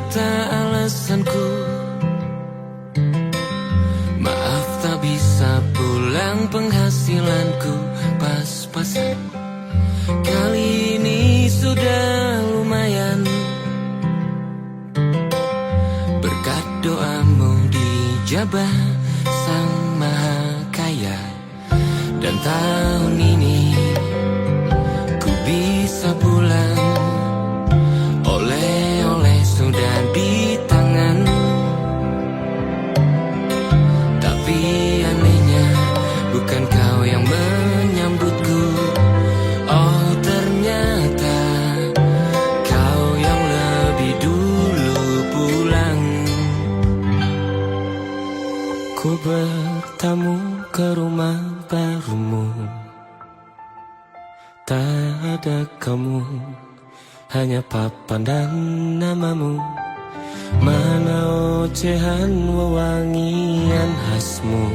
kata alasanku. Maaf tak bisa pulang, penghasilanku pas-pasan. Kali ini sudah lumayan, berkat doamu dijabah Sang Maha Kaya. Dan tahun ini ku bisa pulang, oleh-oleh sudah di tangan. Tapi anehnya bukan kau yang menyambutku. Oh ternyata kau yang lebih dulu pulang. Ku bertamu ke rumah barumu, tak ada kamu, hanya papan dan namamu. Mana ocehan wewangian khasmu.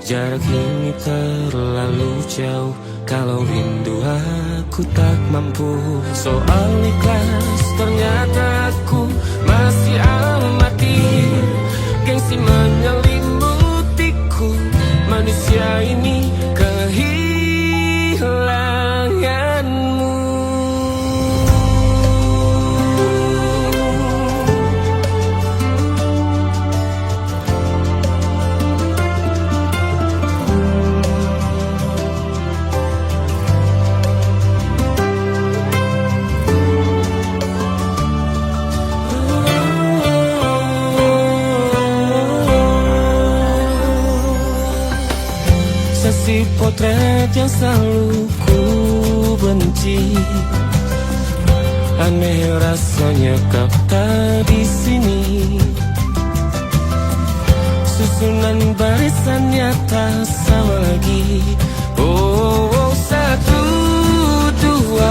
Jarak ini terlalu jauh, kalau rindu aku tak mampu. Soal ikhlas ternyata aku masih amati. Gengsi menyelimutiku, manusia ini kehilanganmu. Sesi potret yang selalu ku benci. Aneh rasanya kau tak di sini. Susunan barisannya tak sama lagi. Oh, 1, 2,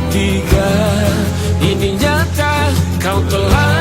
3. Ini nyata kau telah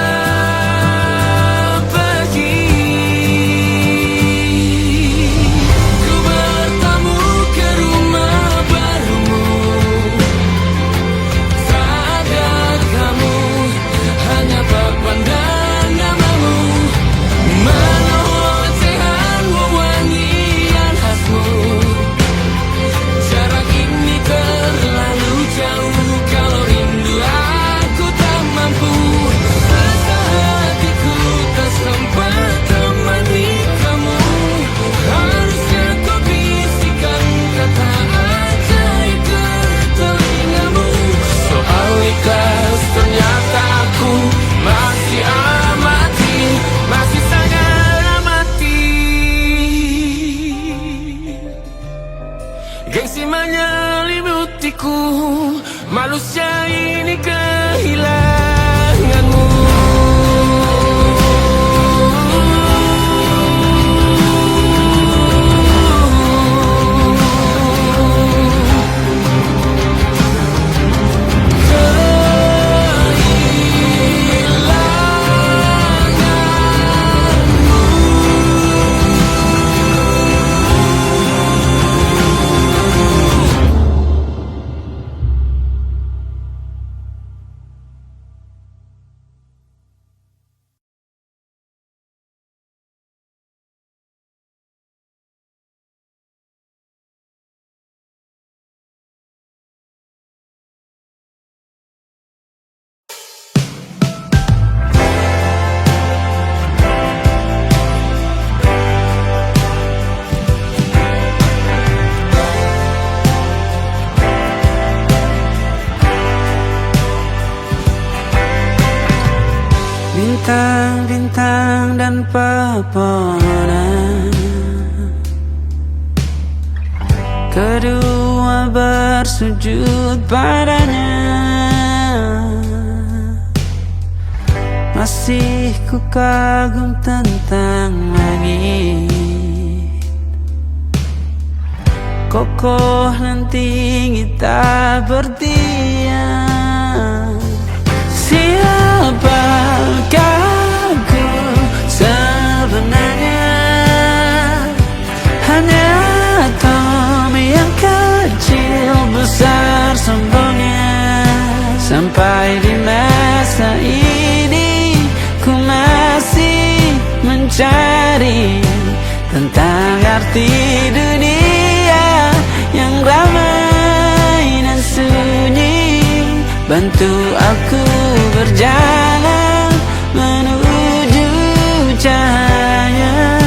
gengsi menyelimutiku, manusia ini kehilanganmu. Bintang-bintang dan pepohonan, kedua bersujud padanya. Masih ku kagum tentang langit, kokoh dan tinggi tak berdiam. Siapakah ku sebenarnya? Hanya atom yang kecil besar sombongnya. Sampai Sampai di masa ini ku masih mencari tentang arti dunia yang ramai dan sunyi. Bantu aku berjalan menuju cahaya,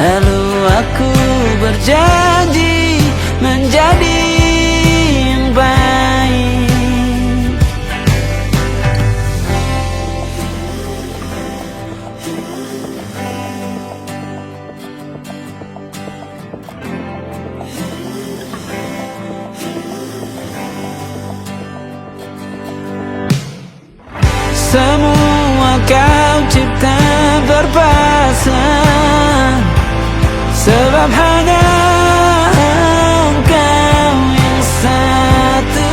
lalu aku berjanji menjadi yang baik. Semua kau cipta berpasang, sebab hanya engkau yang satu.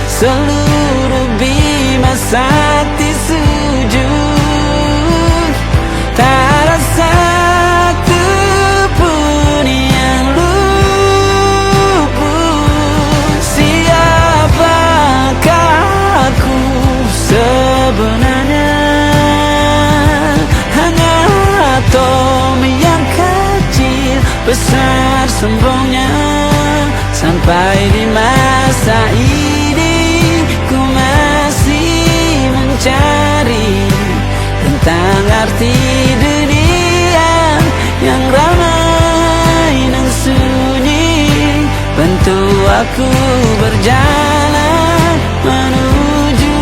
Seluruh bima sakti sujud, tak ada satu pun yang luput. Siapakah aku sebenarnya? Hanya atom yang kecil, besar sombongnya. Sampai di masa ini ku masih mencari tentang arti dunia yang ramai dan sunyi. Bantu aku berjalan menuju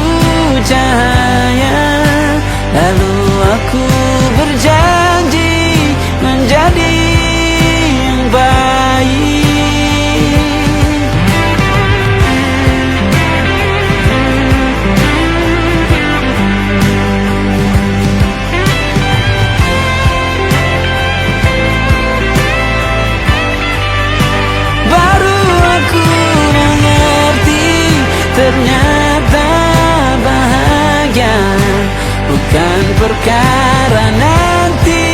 cahaya, lalu aku berjanji menjadi yang baik. Baru aku mengerti, ternyata bahagia bukan perkara nanti,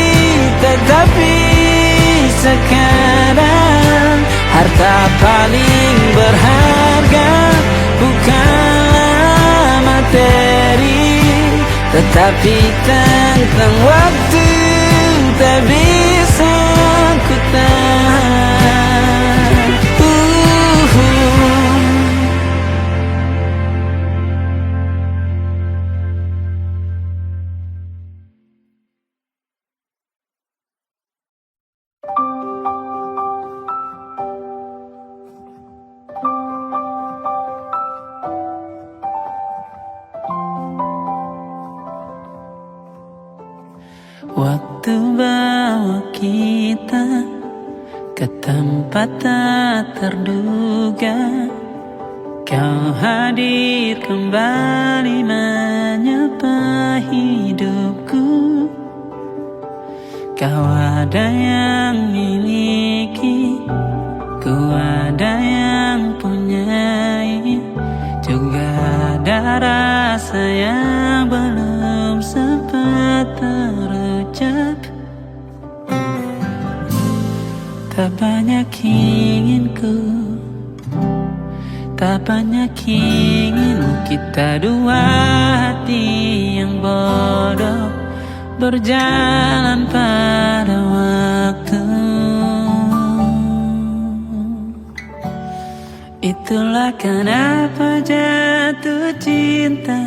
tetapi sekarang. Harta paling berharga bukanlah materi, tetapi tentang waktu tak bisa ku tahan. Waktu bawa kita ke tempat tak terduga, kau hadir kembali menyapa hidupku. Kau ada yang miliki, ku ada yang punyai, juga ada rasa yang belum sempat terucap. Tak banyak inginku, tak banyak inginmu, kita dua hati yang bodoh berjalan pada waktu. Itulah kenapa jatuh cinta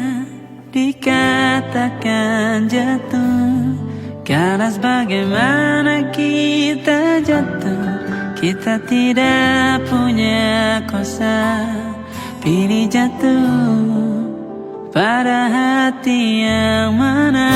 dikatakan jatuh, karena sebagaimana kita jatuh, kita tidak punya kuasa pilih jatuh pada hati yang mana.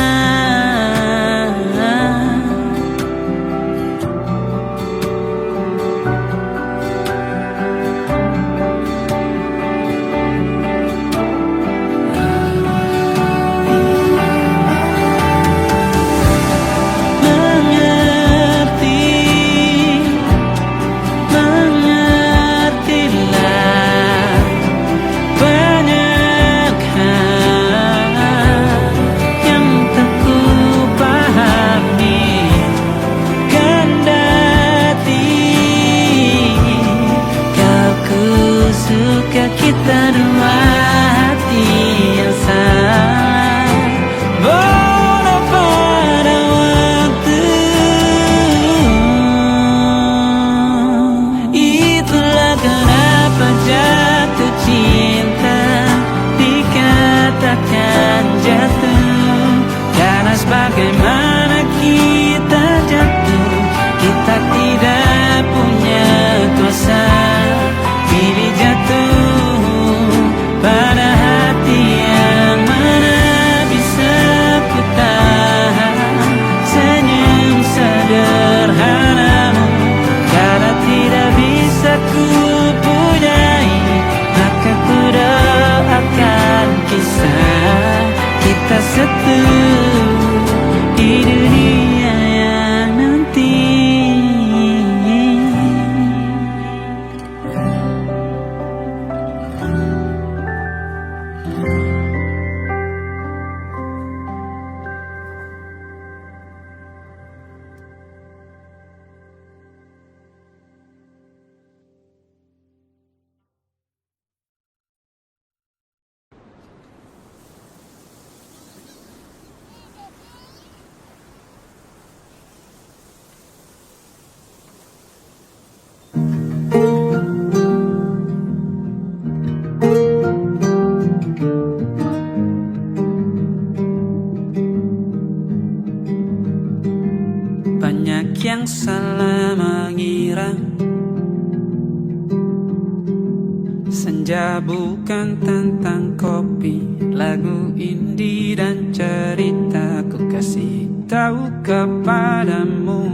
Banyak hal yang tak ku kita dua hati yang sama, bodoh pada waktu. Itulah kenapa jatuh cinta dikatakan jatuh, karena sebagaimana kita jatuh, kita tidak punya kuasa. Pilih jatuh pada hati yang mana bisa ku tahan senyum sederhanamu. Karena tidak bisa ku punyai, maka ku doakan kisah kita satu di dunia yang nanti. Banyak yang salah mengira senja bukan tentang kopi, lagu indie dan cerita. Ku kasih tahu kepadamu,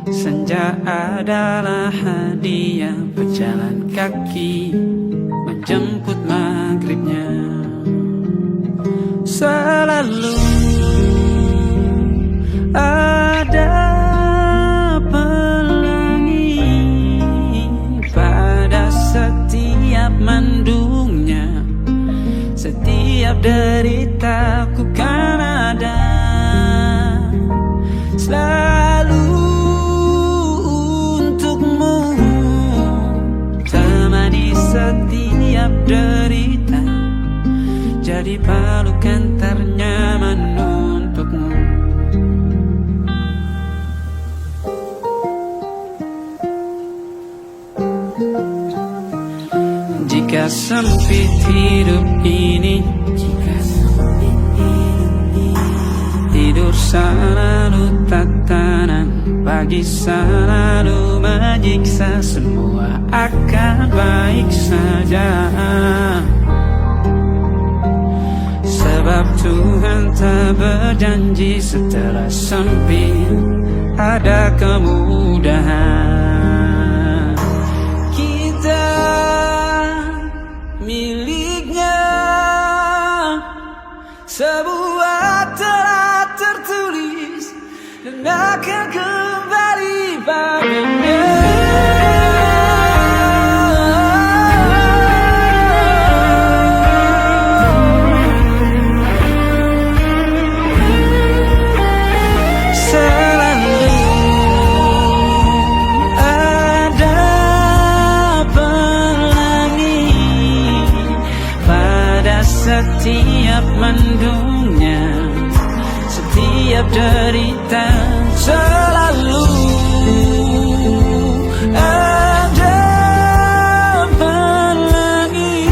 senja adalah hadiah berjalan kaki menjemput maghribnya. Selalu ada pelangi pada setiap mendungnya, setiap deritaku kan ada selalu untukmu, temani setiap derita, jadi pelukan ternyaman untukmu. Jika sempit hidup ini, tidur selalu tatanan, pagi selalu menyiksa, semua akan baik saja. Sebab Tuhan tak berjanji setelah sempit ada kemudahan. Kita miliknya sebuah telah tertulis dan akan kembali padanya. Setiap mendungnya, setiap derita, selalu ada pelangi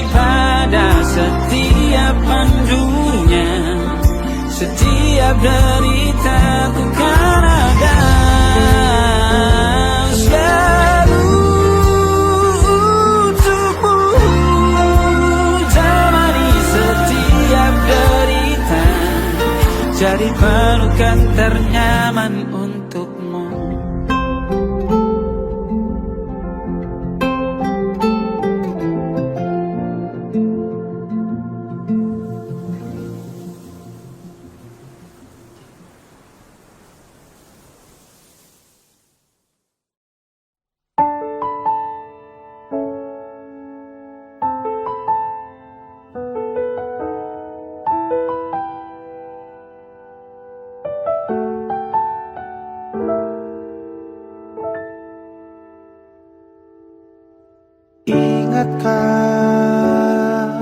pada setiap mendungnya, setiap derita ku kan ada. Jadi pelukan ternyaman untukmu. Ingatkah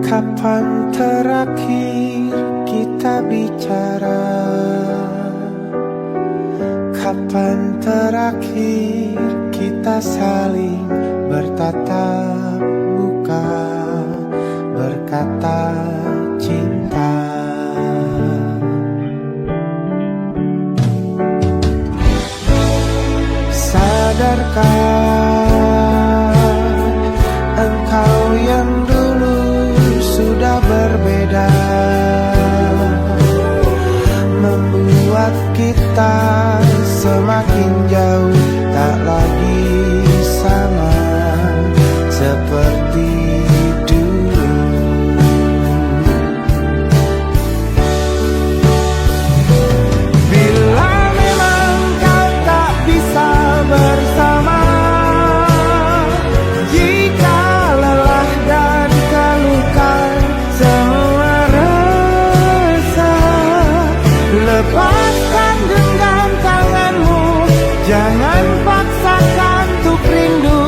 kapan terakhir kita bicara? Kapan terakhir kita saling bertatap muka, berkata cinta? Sadarkah engkau yang dulu sudah berbeda, membuat kita semakin jauh, tak lagi sama seperti dulu. Bila memang kau tak bisa bersama, jika lelah dan keluhkan semua rasa, lepaskan genggam tanganmu, jangan paksakan untuk rindu.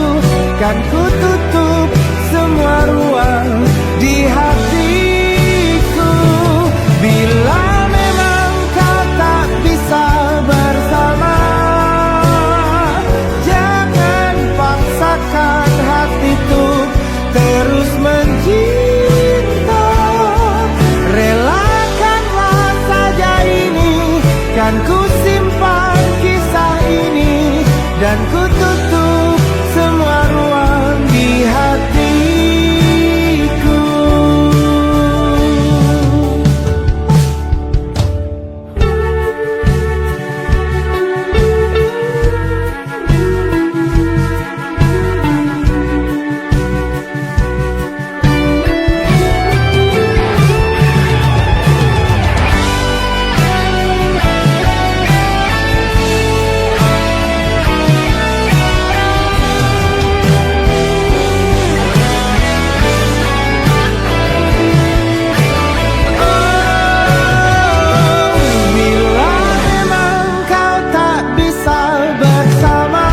Kan ku tutup semua ruang di hatiku. Bila memang kau tak bisa bersama, jangan paksakan hati untuk terus mencinta. Relakanlah saja ini, kan ku simpan kisah ini, dan ku tutup semua ruang di hatiku. Bila memang kau tak bisa bersama,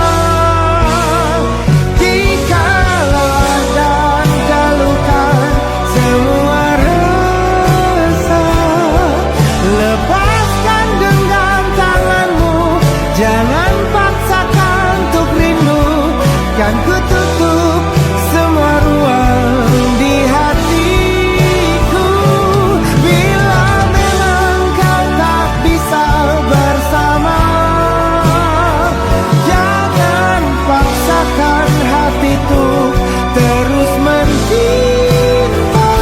jika lelah dan keluhkan semua rasa, lepaskan genggam tanganmu, jangan paksakan untuk rindu. Kan ku tutup semua ruang di hatiku. Bila memang kau tak bisa bersama, jangan paksakan hati untuk terus mencinta.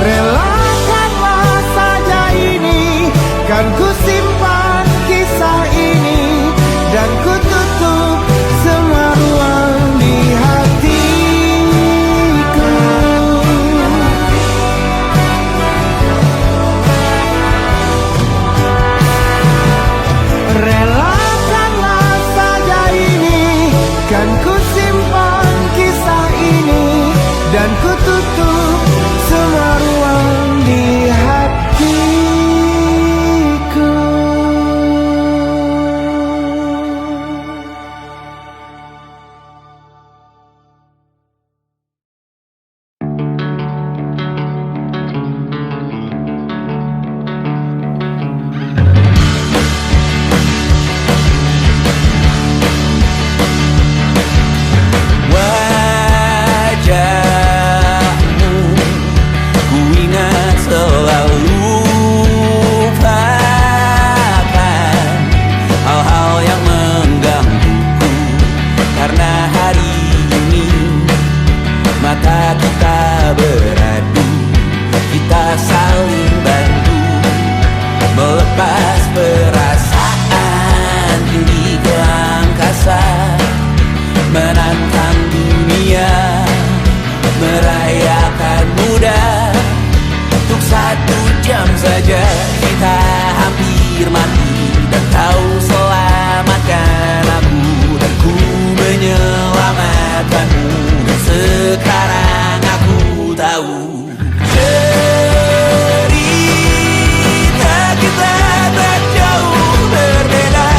Relakanlah saja ini, kan ku simpan kisah ini, dan ku tutup semua ruang di hatiku. Relakanlah saja ini, kan ku simpan kisah ini, dan ku tutup semua ruang di hatiku. Wajahmu ku ingat selalu, lupakan hal-hal yang menggangguku. Karena hari ini mata kita beradu, kita saling bantu melepas perasaan tinggi ke angkasa, menantang dunia, merayakan muda. Untuk 1 jam saja kita hampir mati, dan kau selamatkan aku, dan ku menyelamatkanmu. Dan sekarang aku tahu cerita kita tak jauh berbeda.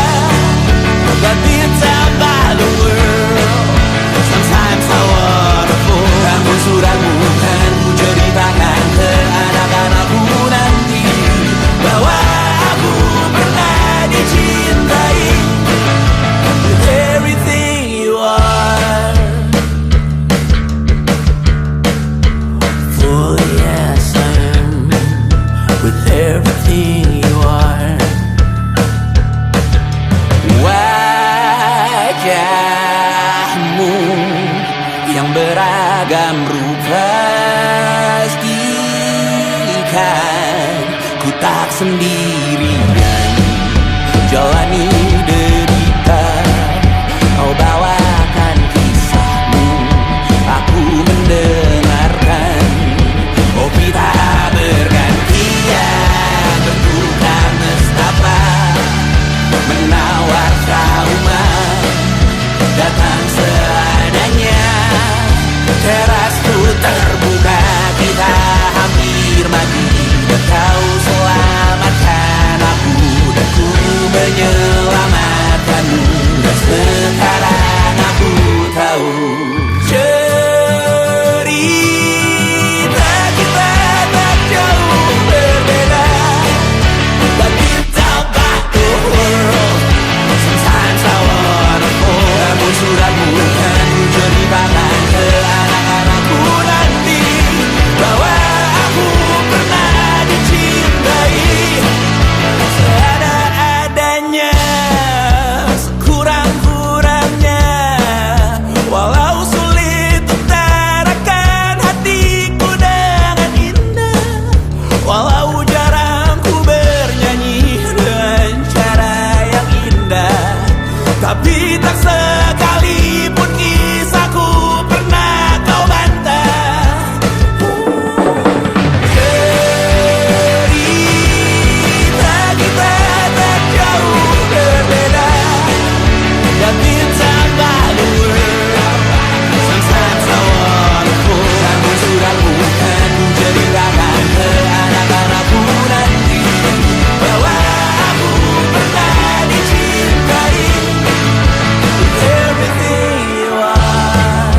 But it's about the world kamu yang beragam rupa, pastikan ku tak sendirian jalani derita. Kau bawakan kisahmu, aku mendengarkan. Oh kita bergantian, bertukar nestapa, menawar trauma, datang seadanya. Terasku terbuka, kita hampir mati, dan kau selamatkan aku, dan ku menyelamatkanmu. Dan sekarang aku tahu cerita kita tak jauh berbeda. But you don't back the world. Sometimes I wanna fall. Namun suratmu kan ku ceritakan ke anak-anakku nanti, bahwa aku pernah dicintai seada-adanya, sekurang-kurangnya. Walau sulit utarakan hatiku dengan indah, walau jarang ku bernyanyi dengan cara yang indah, tapi tak sekalipun kisahku pernah kau bantah. Cerita kita tak jauh berbeda, but it's about the world. Sometimes I wanna fall. Namun suratmu kan ku ceritakan ke anak-anakku nanti, bahwa aku pernah dicintai with everything you are.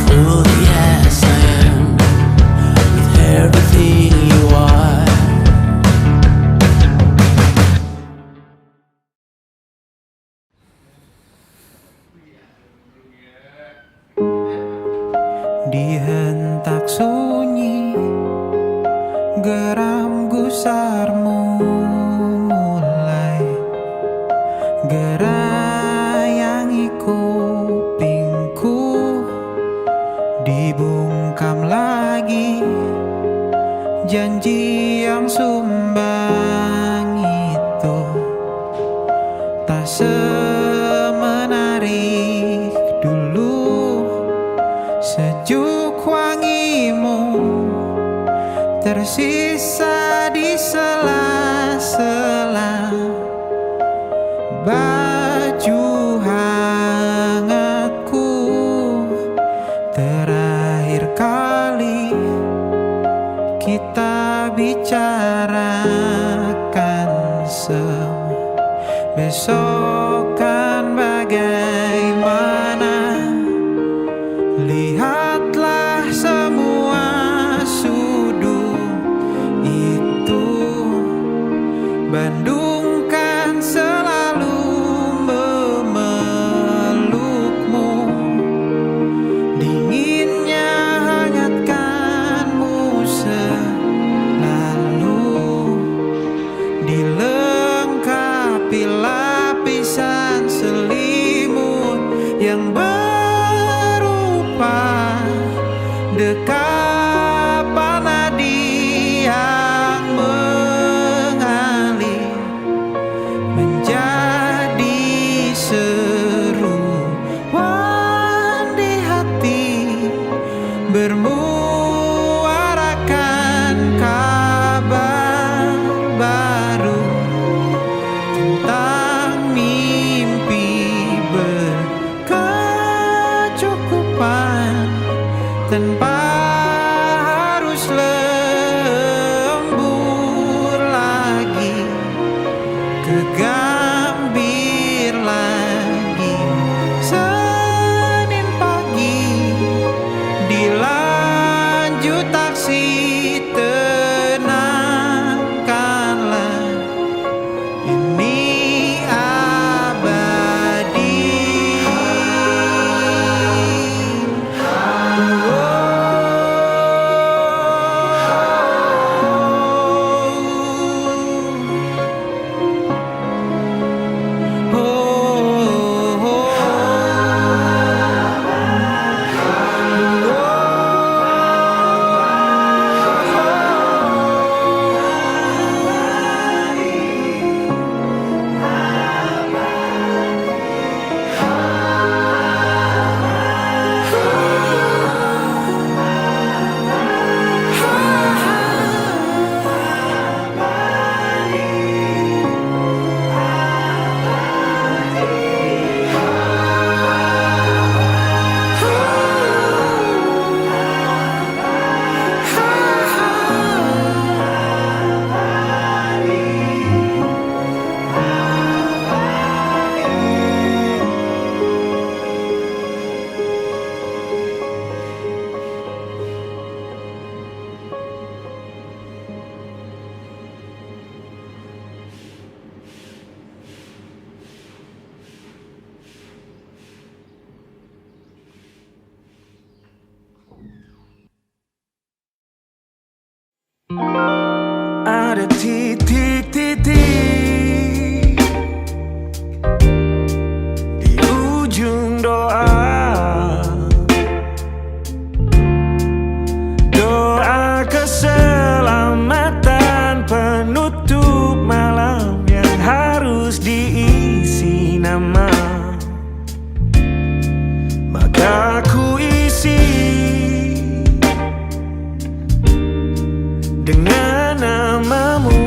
Fully as I am, with everything you are. Di hentak sunyi, geram gusarmu mulai gerayangi kupingku, dibungkam lagi janji yang sumbang itu, tak semenarik dulu. Sejuk wangimu tersisa di sela-sela baju hangatku. Terakhir kali kita bicarakan semua, besok kan bagaimana. Lihatlah semua sudut itu, Bandung kan selalu memelukmu, dinginnya hangatkanmu selalu, dilengkapi lapis nama, maka ku isi dengan namamu.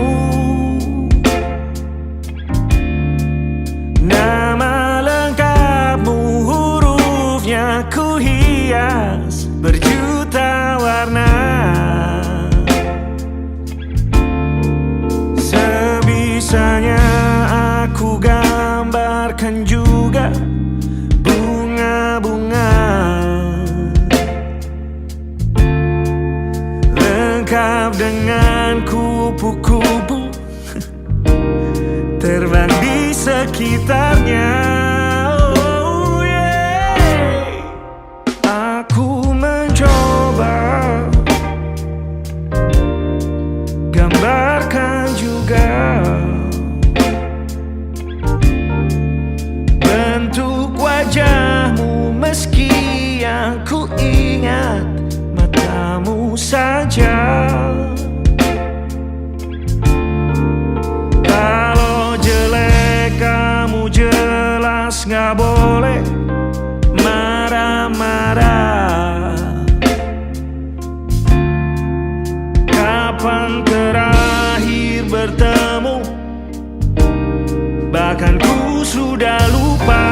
Nama lengkapmu, hurufnya ku hias berjuta warna. Sebisanya aku gambarkan juga bunga-bunga, lengkap dengan kupu-kupu terbang di sekitarnya. Oh yeah. Aku mencoba gambarkan juga bentuk wajahmu, meski yang ku ingat matamu saja. Kalau jelek kamu jelas gak boleh marah-marah. Kapan terakhir bertemu, bahkan ku sudah lupa.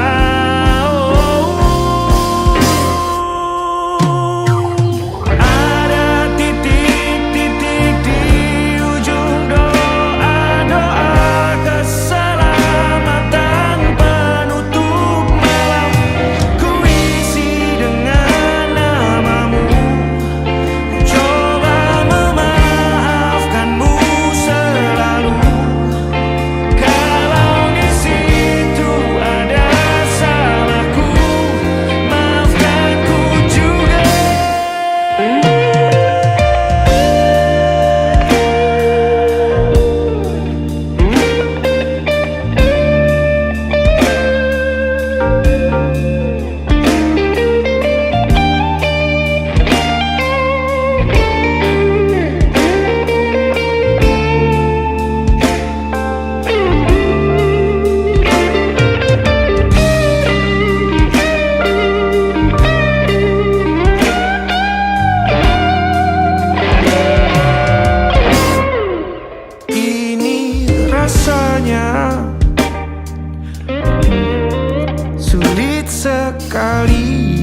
Rasanya sulit sekali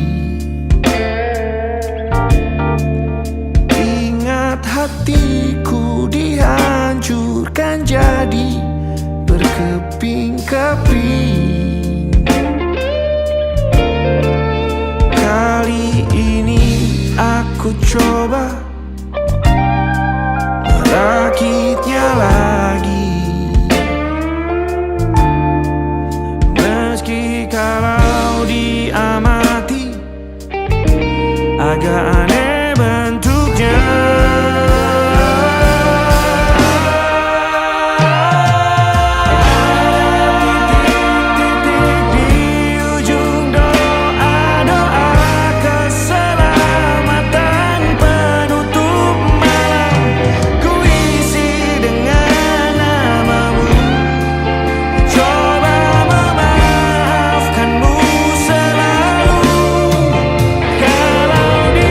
ingat hatiku dihancurkan jadi berkeping-keping. Kali ini aku coba merakitnya lagi. Kalau diamati agak aneh bentuknya.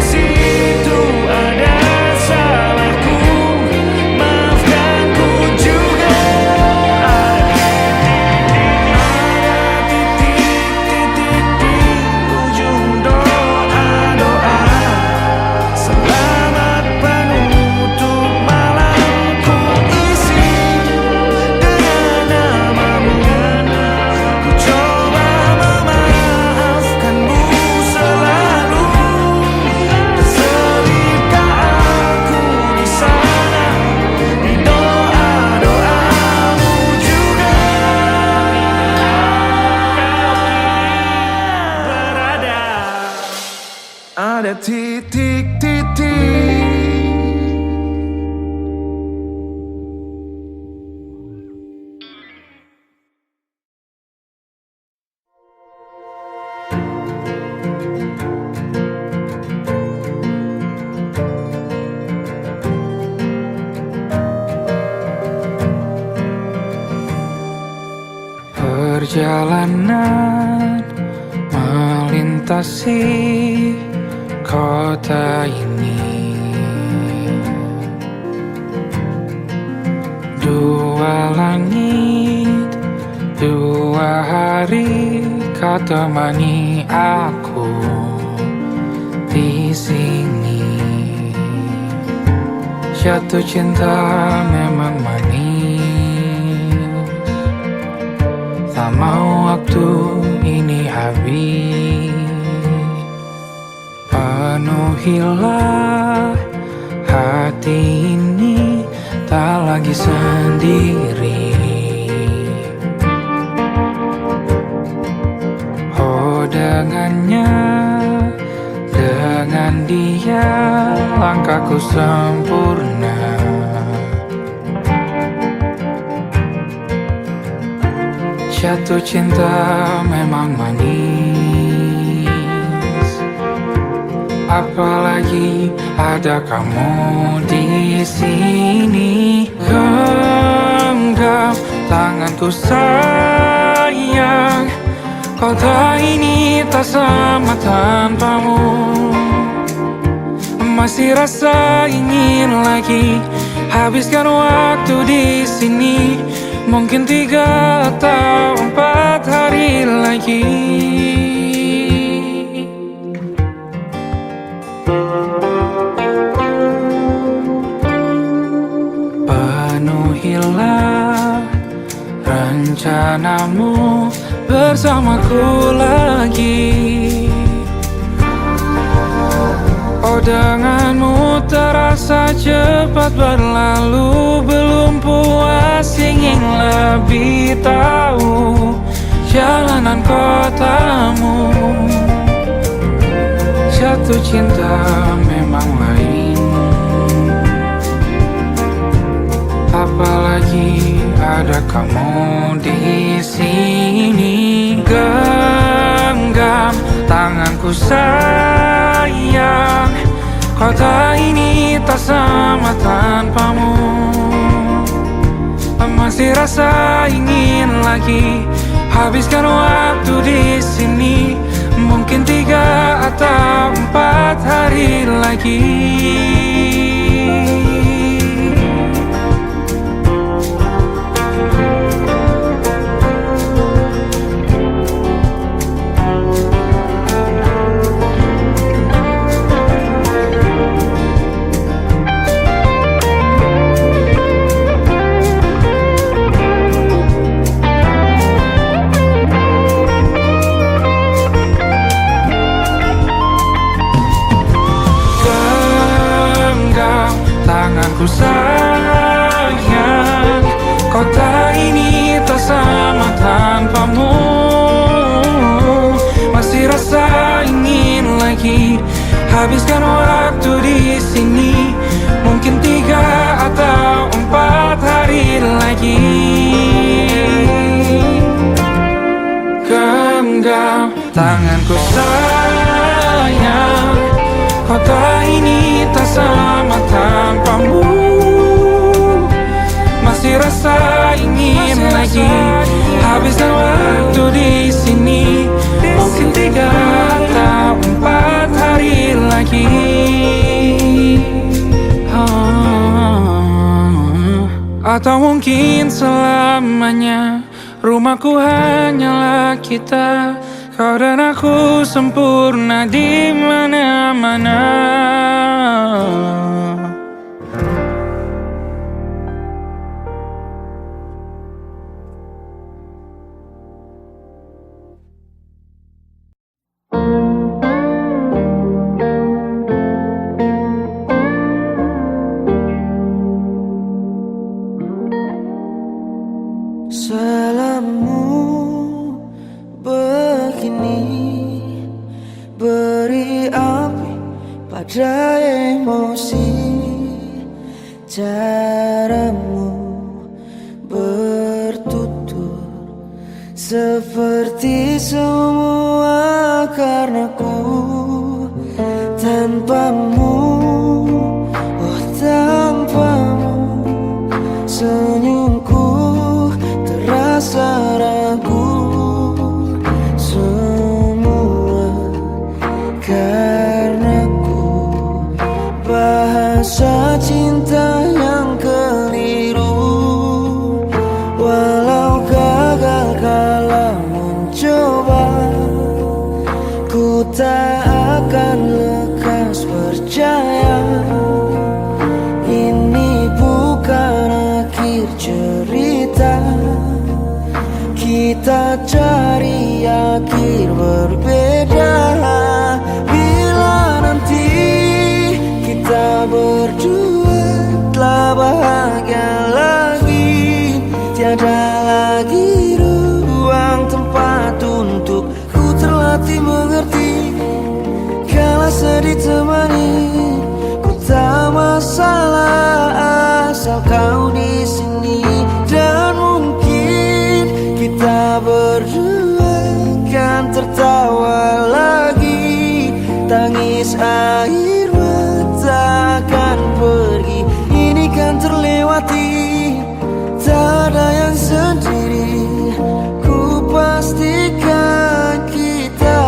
See Perjalanan melintasi kota ini, dua langit, dua hari kau temani aku di sini. Jatuh cinta memang manis, tak mau waktu ini habis. Penuhilah hati ini, tak lagi sendiri. Oh dengannya, dengan dia langkahku sempurna. Jatuh cinta memang manis, apalagi ada kamu di sini. Genggam tanganku sayang, kota ini tak sama tanpamu. Masih rasa ingin lagi habiskan waktu di sini. Mungkin 3 atau 4 hari lagi. Penuhilah rencanamu bersamaku lagi. Oh denganmu terasa cepat berlalu, belum puas ingin lebih tahu jalanan kotamu. Jatuh cinta memang lain, apalagi ada kamu di sini. Genggam tanganku sayang, kota ini tak sama tanpamu. Masih rasa ingin lagi habiskan waktu di sini. Mungkin 3 atau 4 hari lagi. Tanganku sayang, kota ini tak sama tanpamu. Masih rasa ingin lagi habiskan waktu di sini. Mungkin 3 atau 4 hari lagi. Genggam tanganku sayang, kota ini tak sama tanpamu. Masih rasa ingin lagi habiskan waktu di sini. Mungkin 3 atau 4 hari lagi. Atau mungkin selamanya. Rumahku hanyalah kita, kau dan aku sempurna di mana-mana. Salammu begini, beri api pada emosi. Caramu bertutur seperti semua karenaku. Tanpamu, oh tanpamu, senyumku terasa ragu. ditemani. Ku tak masalah asal kau di sini. Dan mungkin kita berdua kan tertawa lagi. Tangis air mata akan pergi. Ini kan terlewati. Tak ada yang sendiri. Ku pastikan kita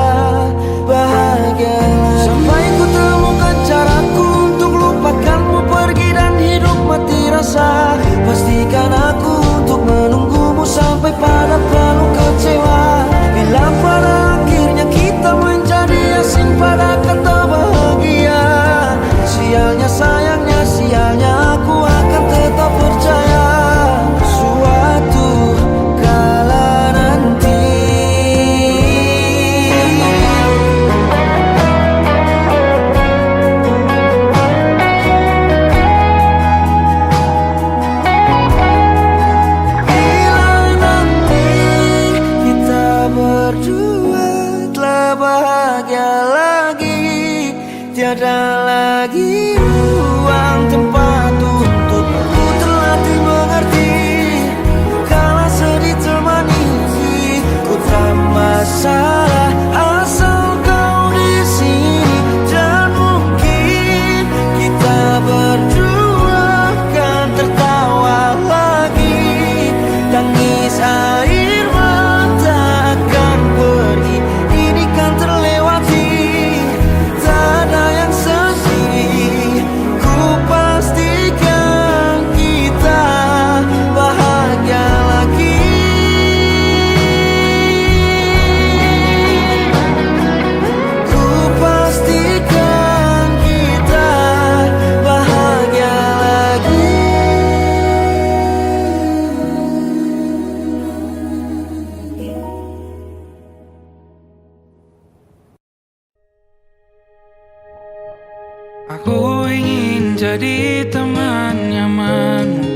bahagia lagi. Sampai ku temukan caraku untuk lupakanmu pergi dan hidup mati rasa. Pastikan aku untuk menunggumu sampai pada peluk kecewa. Bila pada akhirnya kita menjadi asing pada kata bahagia. Sialnya sayangnya sialnya aku akan tetap percaya. Suatu kala nanti bila nanti kita berdua telah bahagia lagi. Tiada lagi ruang tempat untuk ku terlatih mengerti. Kala sedih temani, ku tak masalah asal kau di sini. Dan mungkin kita berdua kan tertawa lagi. Tangis air mata akan pergi. Ini kan terlewati. Tak ada yang sendiri. Ku pastikan kita bahagia lagi. Ku pastikan kita bahagia lagi. Aku ingin jadi teman nyamanmu,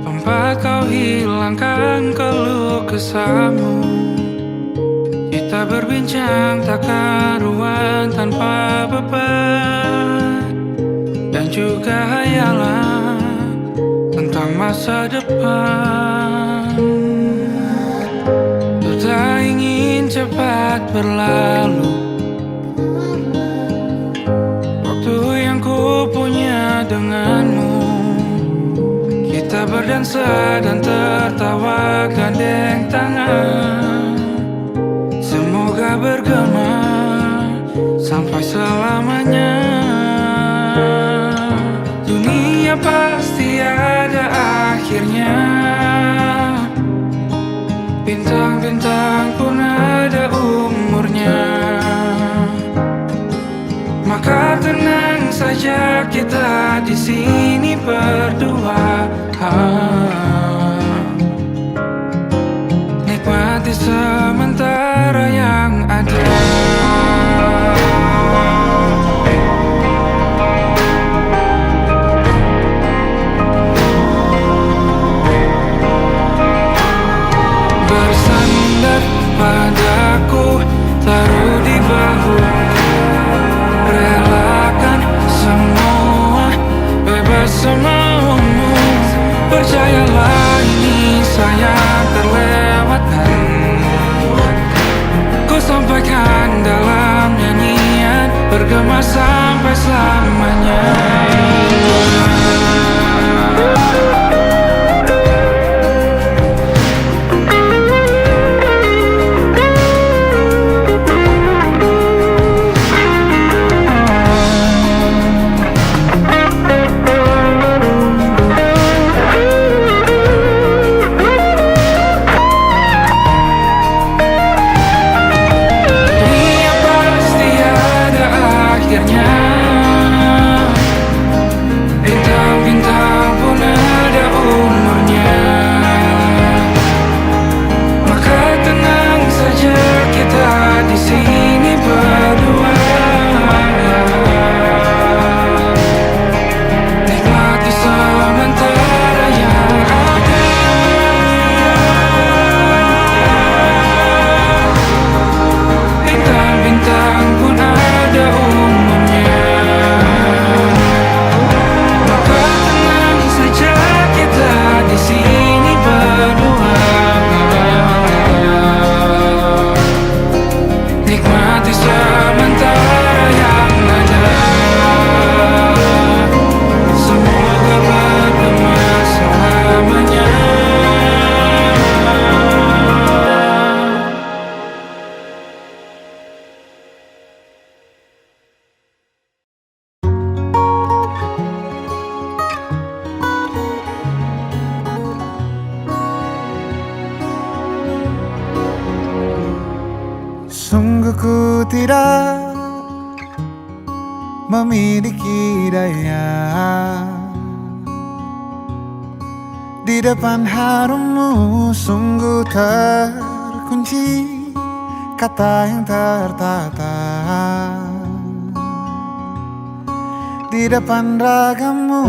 tempat kau hilangkan keluh kesahmu. Kita berbincang tak karuan tanpa beban, dan juga hayalan tentang masa depan. Ku tak ingin cepat berlalu waktu yang ku punya denganmu. Kita berdansa dan tertawa gandeng tangan. Semoga bergema sampai selamanya. Dunia pasti ada akhirnya. Bintang-bintang pun ada umurnya. Maka tenang saja kita di sini berdua. Nikmati sementara yang ada. Bersandar padaku, taruh di bahu. Relakan semua, bebas semaumu. Percayalah ini sayang terlewatkan. Ku sampaikan dalam nyanyian, bergema sampai selamanya. Sungguh ku tidak memiliki daya di depan harummu. Sungguh terkunci kata yang tertata di depan ragamu.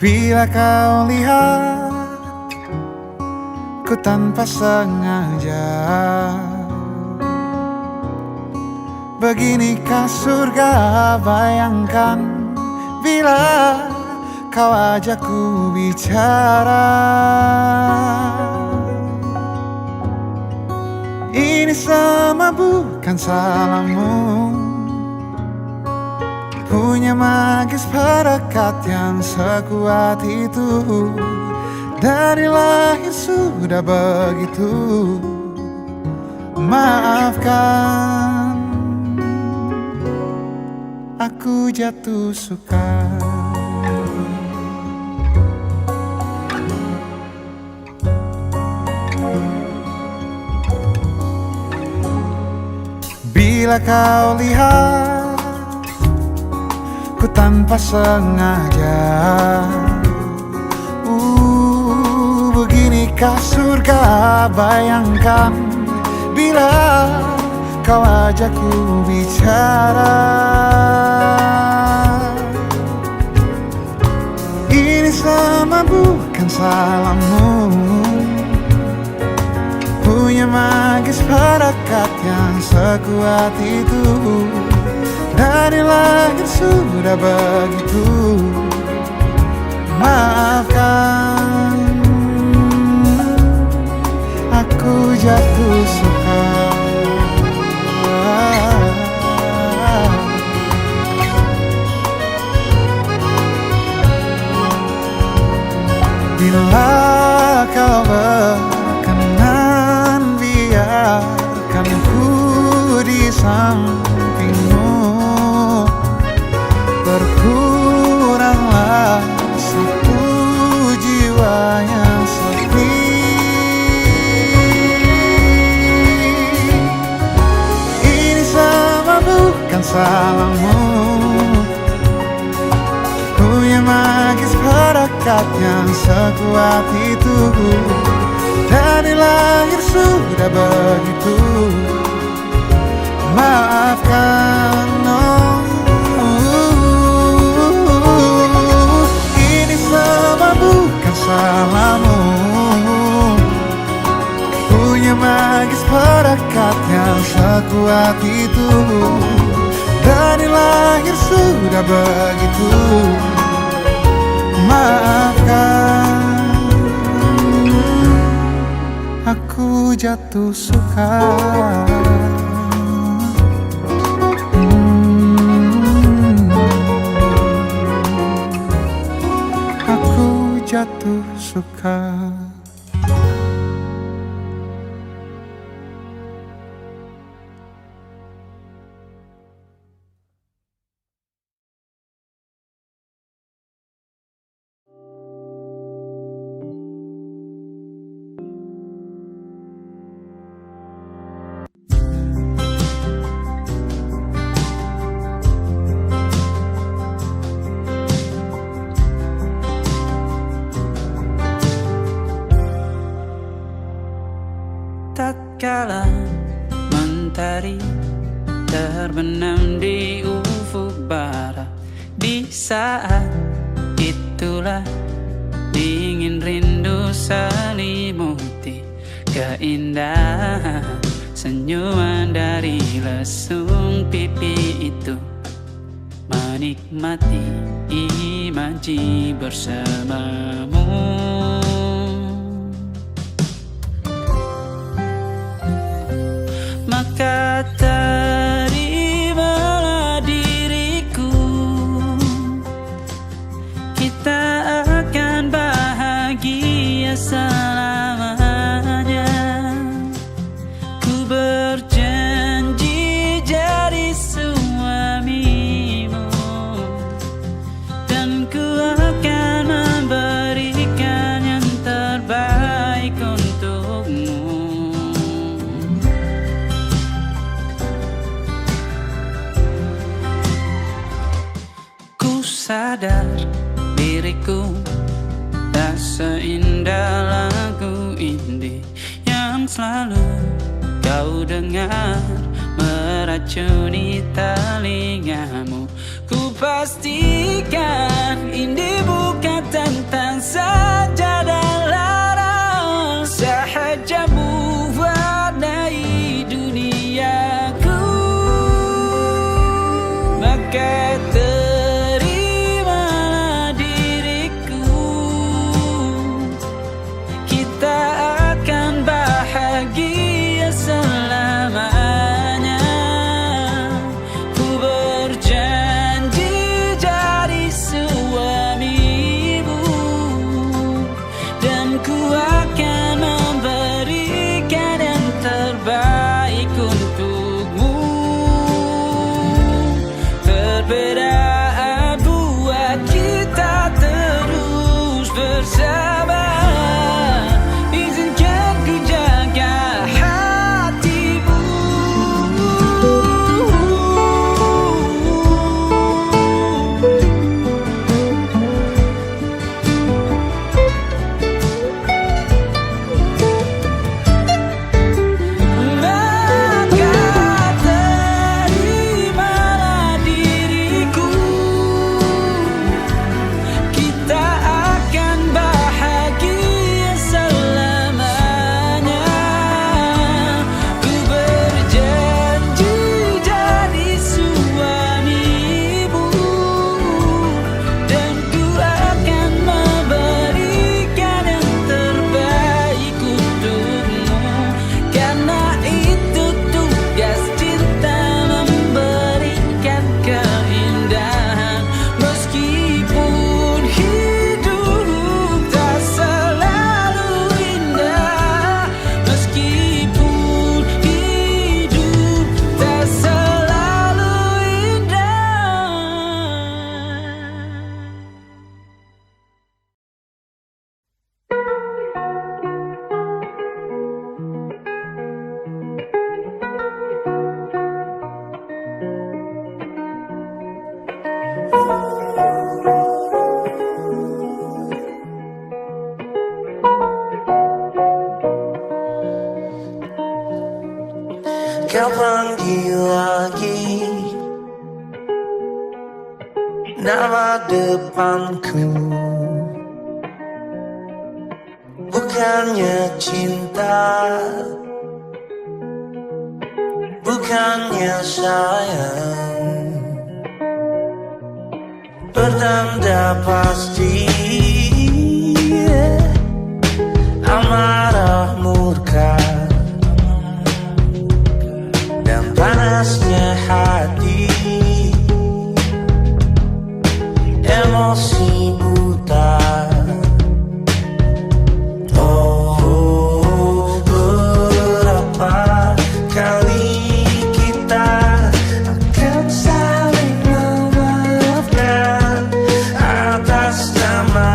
Bila kau lihat ku tanpa sengaja, beginikah surga? Bayangkan bila kau ajak ku bicara. Ini semua bukan salahmu, punya magis perekat yang sekuat itu. Dari lahir sudah begitu. Maafkan, aku jatuh suka. Bila kau lihat ku tanpa sengaja, beginikah surga? Bayangkan bila kau ajak ku bicara. Ini semua bukan salahmu, punya magis perekat yang sekuat itu. Dari lahir sudah begitu. Maafkan, aku jatuh suka. Bila kau berkenan, biarkan ku di sampingmu. Berkuranglah satu jiwa yang sepi. Ini semua bukan salahmu, punya magis perekat yang sekuat itu. Dari lahir sudah begitu. Maafkan, ini semua bukan salahmu, punya magis perekat yang sekuat itu. Dari lahir sudah begitu. Maafkan, aku jatuh suka. Aku jatuh suka. Tatkala mentari terbenam di ufuk barat, di saat itulah dingin rindu selimuti keindahan senyuman dari lesung pipi itu. Menikmati imaji bersamamu. Maka terimalah diriku, kita akan bahagia selamanya. Ku berjanji jadi suamimu, sadar diriku tak seindah lagu indie yang selalu kau dengar meracuni telingamu. Ku pastikan indie bukan tentang sajadah larang, sahaja mewarnai duniaku. Maka terimalah diriku, kita akan bahagia selamanya. Ku berjanji jadi suamimu, dan ku akan memberikan yang terbaik untukmu. Perbedaan buat kita terus bersama. Izinkan ku jaga hatimu. Maka terimalah diriku, kita akan bahagia selamanya. Ku berjanji jadi suamimu, dan ku akan memberikan yang terbaik untukmu. Karena itu tugas cinta, memberikan keindahan. Meskipun hidup tak selalu indah, meskipun hidup tak selalu indah. Kau panggil lagi nama depanku, bukannya cinta, bukannya sayang, pertanda pasti amarah murka dan panasnya hati, emosi buta. Oh, berapa kali kita akan saling memaafkan atas nama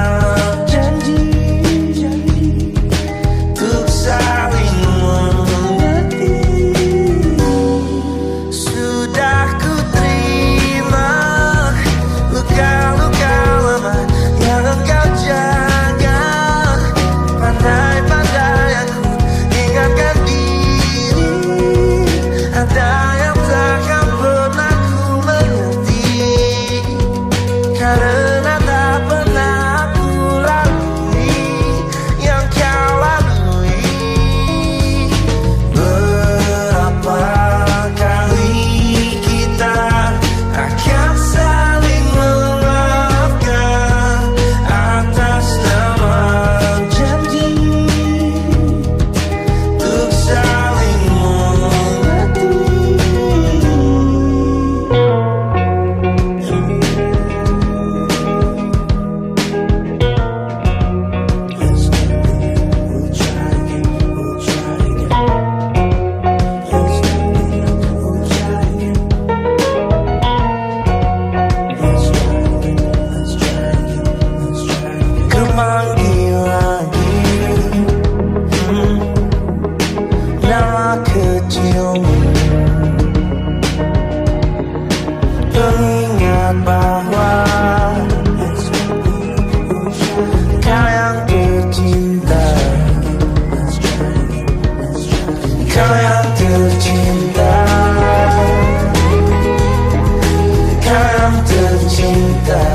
yang tercinta,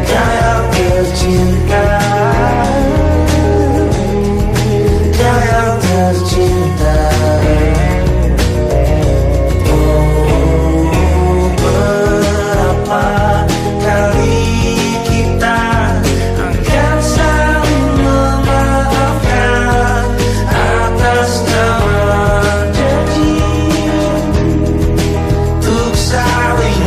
kau yang tercinta, kau yang tercinta. Oh, berapa kali kita akan saling memaafkan atas nama janji untuk saling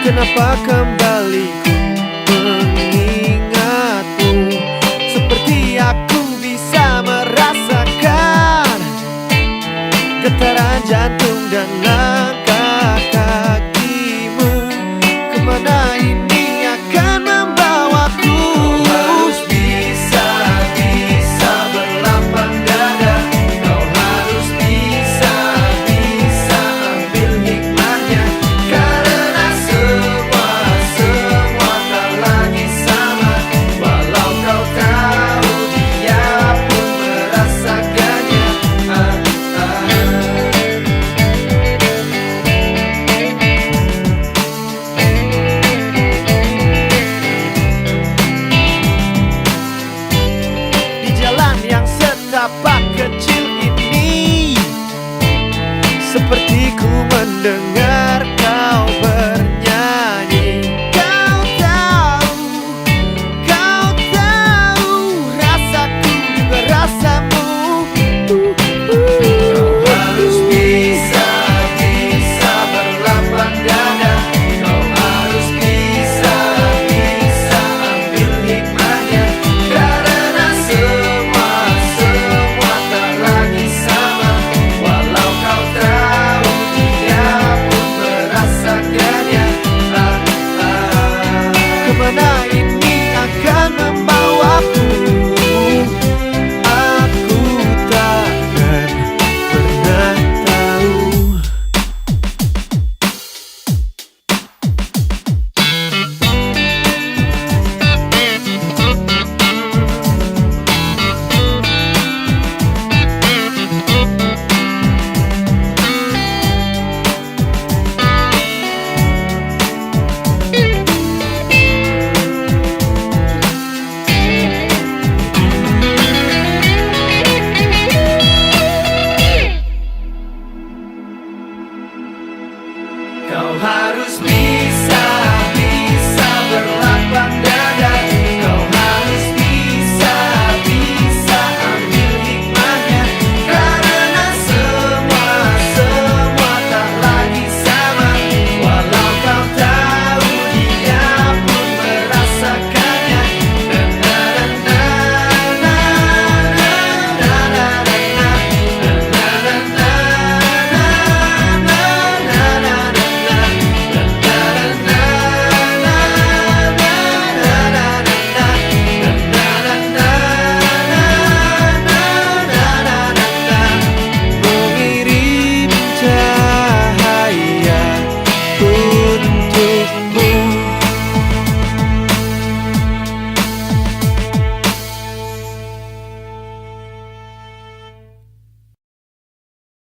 Kenapa kembali ku mengingatmu, seperti aku bisa merasakan getaran jantung dan